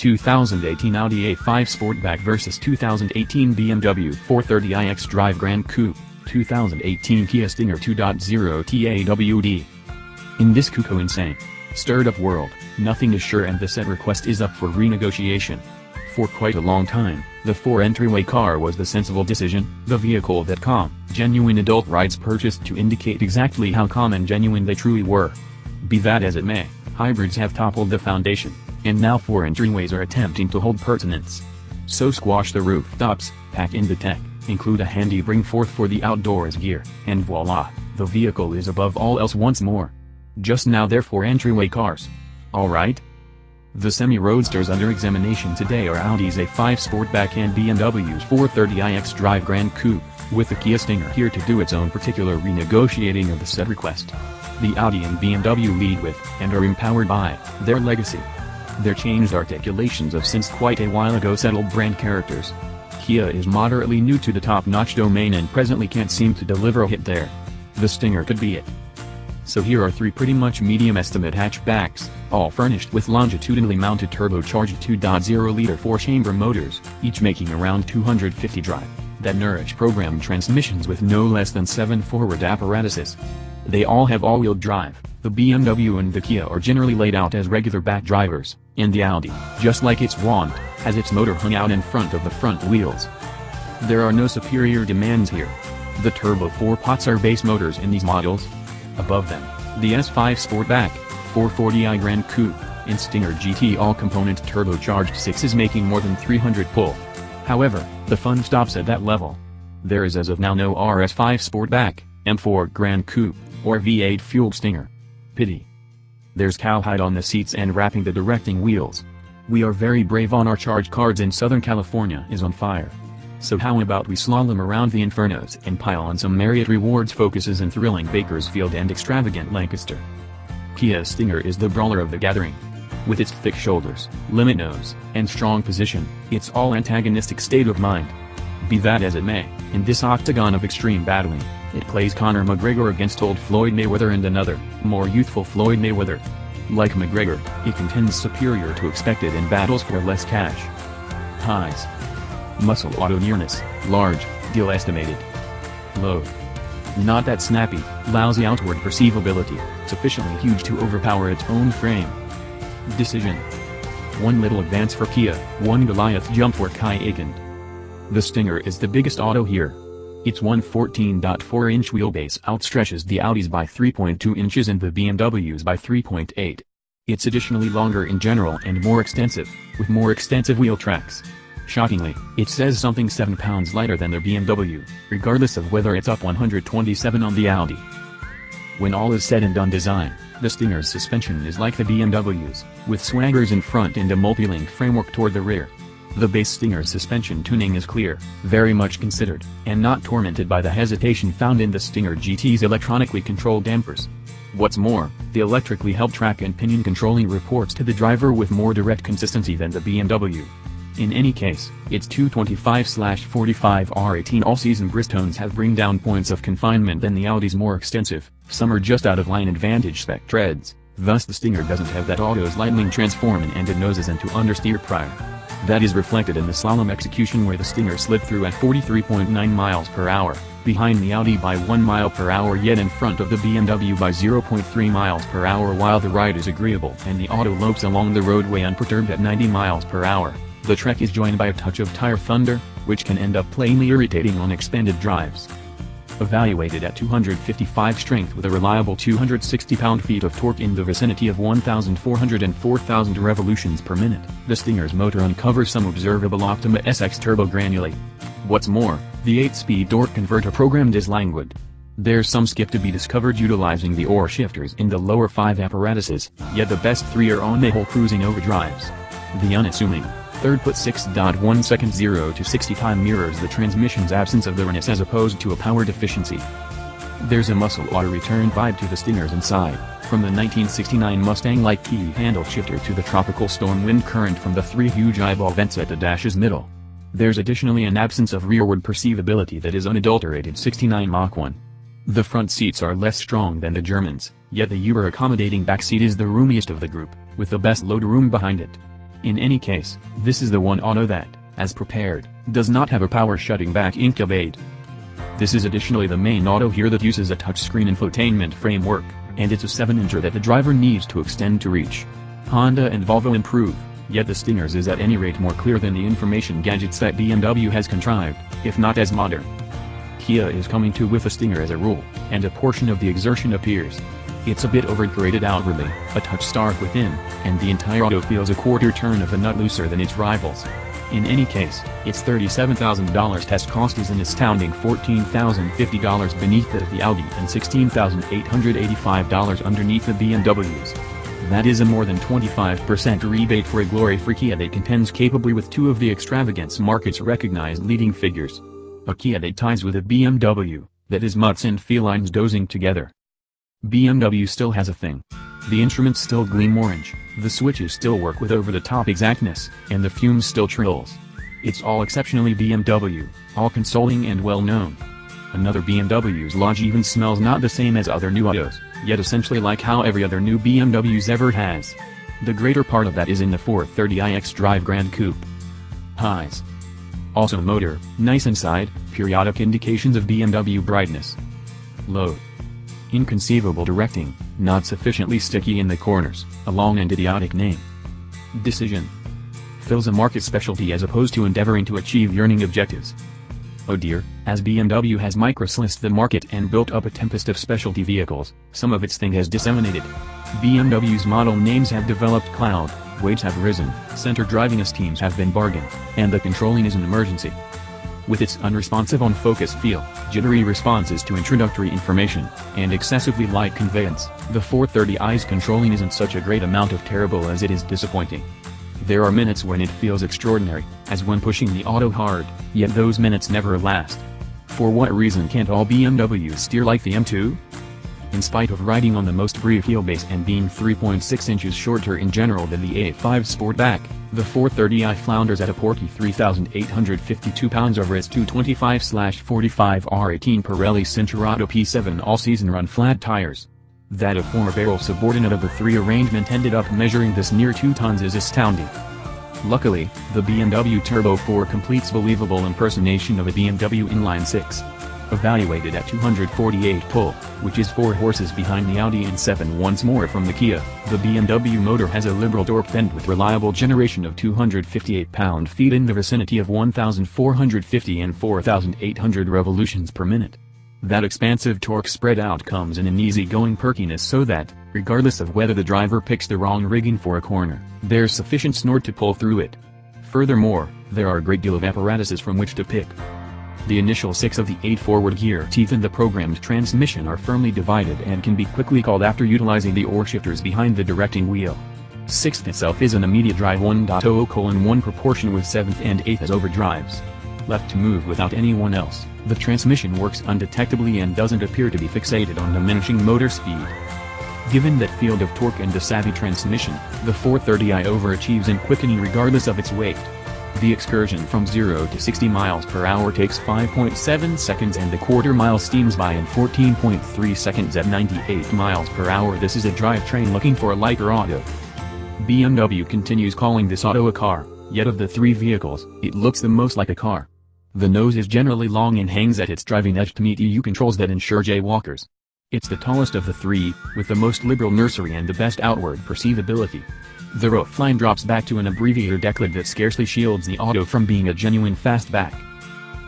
2018 Audi A5 Sportback vs 2018 BMW 430i xDrive Gran Coupe, 2018 Kia Stinger 2.0 AWD. In this cuckoo insane, stirred-up world, nothing is sure and the set request is up for renegotiation. For quite a long time, the 4-entryway car was the sensible decision, the vehicle that calm, genuine adult rides purchased to indicate exactly how calm and genuine they truly were. Be that as it may, hybrids have toppled the foundation, and now 4-entryways are attempting to hold pertinence. So squash the rooftops, pack in the tech, include a handy bring-forth for the outdoors gear, and voila, the vehicle is above all else once more. Just now they're 4-entryway cars. Alright? The semi-roadsters under examination today are Audi's A5 Sportback and BMW's 430i xDrive Gran Coupe, with the Kia Stinger here to do its own particular renegotiating of the said request. The Audi and BMW lead with, and are empowered by, their legacy. Their changed articulations of since quite a while ago settled brand characters. Kia is moderately new to the top-notch domain and presently can't seem to deliver a hit there. The Stinger could be it. So here are three pretty much medium estimate hatchbacks, all furnished with longitudinally mounted turbocharged 2.0-liter 4-chamber motors, each making around 250 drive, that nourish programmed transmissions with no less than 7 forward apparatuses. They all have all-wheel drive. The BMW and the Kia are generally laid out as regular back drivers, and the Audi, just like its wont, has its motor hung out in front of the front wheels. There are no superior demands here. The turbo 4-pots are base motors in these models. Above them, the S5 Sportback, 430i Gran Coupe, and Stinger GT all-component turbocharged 6 is making more than 300 pull. However, the fun stops at that level. There is as of now no RS5 Sportback, M4 Gran Coupe, or V8 fueled Stinger. Pity. There's cowhide on the seats and wrapping the directing wheels. We are very brave on our charge cards and Southern California is on fire. So how about we slalom around the infernos and pile on some Marriott Rewards Focuses in thrilling Bakersfield and extravagant Lancaster. Kia Stinger is the brawler of the gathering. With its thick shoulders, limit nose, and strong position, it's all antagonistic state of mind. Be that as it may, in this octagon of extreme battling, it plays Conor McGregor against old Floyd Mayweather and another, more youthful Floyd Mayweather. Like McGregor, it contends superior to expected in battles for less cash. Highs. Muscle auto nearness, large, deal estimated. Low. Not that snappy, lousy outward perceivability, sufficiently huge to overpower its own frame. Decision. One little advance for Kia, one Goliath jump for Kayakand. The Stinger is the biggest auto here. Its 114.4-inch wheelbase outstretches the Audi's by 3.2 inches and the BMW's by 3.8. It's additionally longer in general and more extensive, with more extensive wheel tracks. Shockingly, it says something 7 pounds lighter than the BMW, regardless of whether it's up 127 on the Audi. When all is said and done design, the Stinger's suspension is like the BMW's, with swaggers in front and a multi-link framework toward the rear. The base Stinger's suspension tuning is clear, very much considered, and not tormented by the hesitation found in the Stinger GT's electronically controlled dampers. What's more, the electrically helped track and pinion controlling reports to the driver with more direct consistency than the BMW. In any case, its 225/45 R18 all-season Bristones have bring down points of confinement than the Audi's more extensive, summer just out-of-line advantage spec treads, thus the Stinger doesn't have that auto's lightning transform and it noses into understeer prior. That is reflected in the slalom execution where the Stinger slid through at 43.9 miles per hour, behind the Audi by 1 mile per hour yet in front of the BMW by 0.3 miles per hour while the ride is agreeable and the auto lopes along the roadway unperturbed at 90 miles per hour. The trek is joined by a touch of tire thunder, which can end up plainly irritating on expanded drives. Evaluated at 255 strength with a reliable 260 pound-feet of torque in the vicinity of 1,400 and 4,000 revolutions per minute, the Stinger's motor uncovers some observable Optima SX turbo granulate. What's more, the 8-speed torque converter programmed is languid. There's some skip to be discovered utilizing the ore shifters in the lower 5 apparatuses, yet the best 3 are on the whole cruising overdrives. The unassuming third put 6.1 second 0 to 60 time mirrors the transmission's absence of liveliness as opposed to a power deficiency. There's a muscle auto return vibe to the Stinger's inside, from the 1969 Mustang-like key handle shifter to the tropical storm wind current from the 3 huge eyeball vents at the dash's middle. There's additionally an absence of rearward perceivability that is unadulterated 69 Mach 1. The front seats are less strong than the Germans, yet the uber-accommodating back seat is the roomiest of the group, with the best load room behind it. In any case, this is the one auto that, as prepared, does not have a power shutting back AWD. This is additionally the main auto here that uses a touchscreen infotainment framework, and it's a 7-incher that the driver needs to extend to reach. Honda and Volvo improve, yet the Stinger's is at any rate more clear than the information gadgets that BMW has contrived, if not as modern. Kia is coming to with a Stinger as a rule, and a portion of the exertion appears. It's a bit overrated outwardly, a touch stark within, and the entire auto feels a quarter turn of a nut looser than its rivals. In any case, its $37,000 test cost is an astounding $14,050 beneath that of the Audi and $16,885 underneath the BMWs. That is a more than 25% rebate for a glory-free Kia that contends capably with two of the extravagance market's recognized leading figures. A Kia that ties with a BMW, that is mutts and felines dozing together. BMW still has a thing. The instruments still gleam orange, the switches still work with over-the-top exactness, and the fumes still trills. It's all exceptionally BMW, all consoling and well-known. Another BMW's lodge even smells not the same as other new autos, yet essentially like how every other new BMW's ever has. The greater part of that is in the 430i xDrive Gran Coupe. Highs. Also motor, nice inside, periodic indications of BMW brightness. Low. Inconceivable directing, not sufficiently sticky in the corners, a long and idiotic name. Decision. Fills a market specialty as opposed to endeavoring to achieve yearning objectives. Oh dear, as BMW has microsliced the market and built up a tempest of specialty vehicles, some of its thing has disseminated. BMW's model names have developed cloud, weights have risen, center driving esteems have been bargained, and the controlling is an emergency. With its unresponsive on-focus feel, jittery responses to introductory information, and excessively light conveyance, the 430i's controlling isn't such a great amount of terrible as it is disappointing. There are minutes when it feels extraordinary, as when pushing the auto hard, yet those minutes never last. For what reason can't all BMWs steer like the M2? In spite of riding on the most brief wheelbase and being 3.6 inches shorter in general than the A5 Sportback, the 430i flounders at a porky 3,852 pounds over its 225/45 R18 Pirelli Cinturato P7 all-season run flat tires. That a former barrel subordinate of the 3 arrangement ended up measuring this near 2 tons is astounding. Luckily, the BMW Turbo 4 completes believable impersonation of a BMW inline-6. Evaluated at 248 pull, which is 4 horses behind the Audi and 7 once more from the Kia, the BMW motor has a liberal torque bend with reliable generation of 258 pound-feet in the vicinity of 1,450 and 4,800 revolutions per minute. That expansive torque spread out comes in an easy-going perkiness so that, regardless of whether the driver picks the wrong rigging for a corner, there's sufficient snort to pull through it. Furthermore, there are a great deal of apparatuses from which to pick. The initial 6 of the 8 forward gear teeth in the programmed transmission are firmly divided and can be quickly called after utilizing the oar shifters behind the directing wheel. 6th itself is an immediate drive 1.0:1 proportion with 7th and 8th as overdrives. Left to move without anyone else, the transmission works undetectably and doesn't appear to be fixated on diminishing motor speed. Given that field of torque and the savvy transmission, the 430i overachieves in quickening regardless of its weight. The excursion from 0 to 60 miles per hour takes 5.7 seconds and the quarter mile steams by in 14.3 seconds at 98 miles per hour. This is a drivetrain looking for a lighter auto. BMW continues calling this auto a car, yet of the 3 vehicles, it looks the most like a car. The nose is generally long and hangs at its driving edge to meet EU controls that ensure jaywalkers. It's the tallest of the 3, with the most liberal nursery and the best outward perceivability. The roofline drops back to an abbreviator decklid that scarcely shields the auto from being a genuine fastback.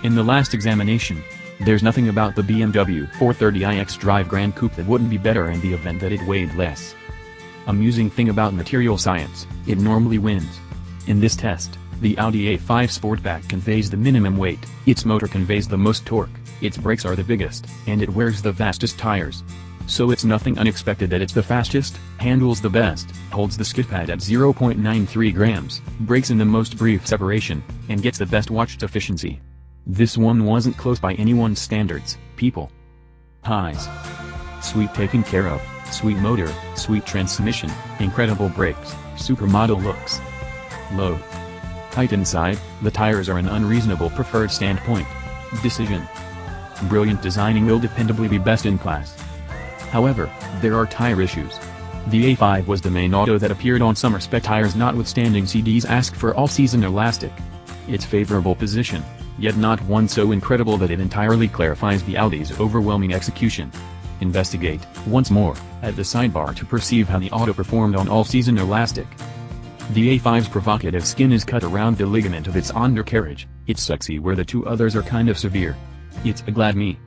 In the last examination, there's nothing about the BMW 430i xDrive Gran Coupe that wouldn't be better in the event that it weighed less. Amusing thing about material science, it normally wins. In this test, the Audi A5 Sportback conveys the minimum weight, its motor conveys the most torque, its brakes are the biggest, and it wears the vastest tires. So it's nothing unexpected that it's the fastest, handles the best, holds the skid pad at 0.93 grams, brakes in the most brief separation, and gets the best watched efficiency. This one wasn't close by anyone's standards, people. Highs. Sweet taken care of, sweet motor, sweet transmission, incredible brakes, supermodel looks. Low. Tight inside, the tires are an unreasonable preferred standpoint. Decision. Brilliant designing will dependably be best in class. However, there are tire issues. The A5 was the main auto that appeared on summer spec tires, notwithstanding CD's ask for all-season elastic. Its favorable position, yet not one so incredible that it entirely clarifies the Audi's overwhelming execution. Investigate, once more, at the sidebar to perceive how the auto performed on all-season elastic. The A5's provocative skin is cut around the ligament of its undercarriage, it's sexy where the two others are kind of severe. It's a glad me.